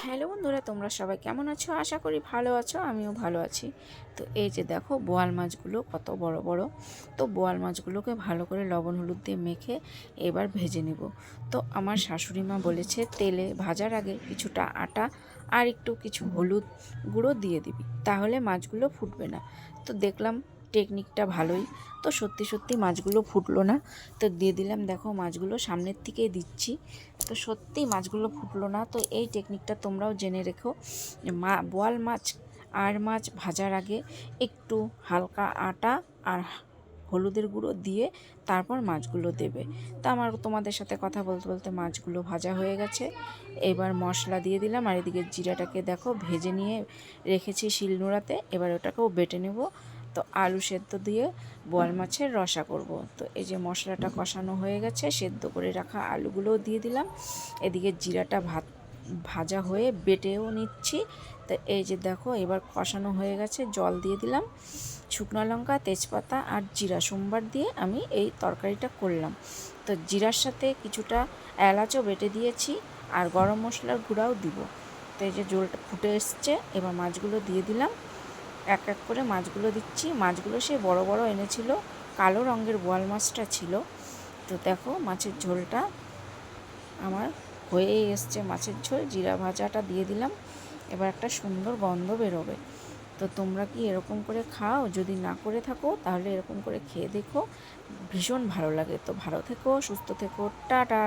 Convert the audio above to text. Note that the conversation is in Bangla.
হ্যালো বন্ধুরা, তোমরা সবাই কেমন আছো? আশা করি ভালো আছো, আমিও ভালো আছি। তো এই যে দেখো বোয়াল মাছগুলো কত বড় বড়। তো বোয়াল মাছগুলোকে ভালো করে লবণ হলুদ দিয়ে মেখে এবার ভেজে নেব। তো আমার শাশুড়ি মা বলেছে তেলে ভাজার আগে কিছুটা আটা আর একটু কিছু হলুদ গুঁড়ো দিয়ে দিবি, তাহলে মাছগুলো ফুটবে না। তো দেখলাম টেকনিকটা ভালোই। তো সত্যি সত্যি মাছগুলো ফুটলো না। তো দিয়ে দিলাম, দেখো মাছগুলো সামনের থেকেই দিচ্ছি। তো সত্যি মাছগুলো ফুটলো না। তো এই টেকনিকটা তোমরাও জেনে রেখো। বোয়াল মাছ আর মাছ ভাজার আগে একটু হালকা আটা আর হলুদের গুঁড়ো দিয়ে তারপর মাছগুলো দেবে। তা আমার তোমাদের সাথে কথা বলতে বলতে মাছগুলো ভাজা হয়ে গেছে। এবার মশলা দিয়ে দিলাম, আর এদিকে জিরাটাকে দেখো ভেজে নিয়ে রেখেছি শিলনোড়াতে। এবার ওটাকেও বেটে নেব। তো আলু সেদ্ধ দিয়ে বোয়াল মাছের রসা করব। তো এই যে মশলাটা কষানো হয়ে গেছে, সেদ্ধ করে রাখা আলুগুলোও দিয়ে দিলাম। এদিকে জিরাটা ভাজা হয়ে বেটেও নিচ্ছি। তো এই যে দেখো এবার কষানো হয়ে গেছে, জল দিয়ে দিলাম। শুকনো লঙ্কা, তেজপাতা আর জিরা সোমবার দিয়ে আমি এই তরকারিটা করলাম। তো জিরার সাথে কিছুটা এলাচও বেটে দিয়েছি, আর গরম মশলার গুঁড়াও দিব। তো এই যে জলটা ফুটে এসছে, এবার মাছগুলো দিয়ে দিলাম। এক এক করে মাছগুলো দিচ্ছি। মাছগুলো সে বড় বড় এনেছিল, কালো রঙের বোয়াল মাছটা ছিল। তো দেখো মাছের ঝোলটা আমার হয়েই এসছে। মাছের ঝোল জিরা ভাজাটা দিয়ে দিলাম। এবার একটা সুন্দর গন্ধ বেরোবে। তো তোমরা কি এরকম করে খাও? যদি না করে থাকো তাহলে এরকম করে খেয়ে দেখো, ভীষণ ভালো লাগে। তো ভালো থেকো, সুস্থ থেকো, টাটা।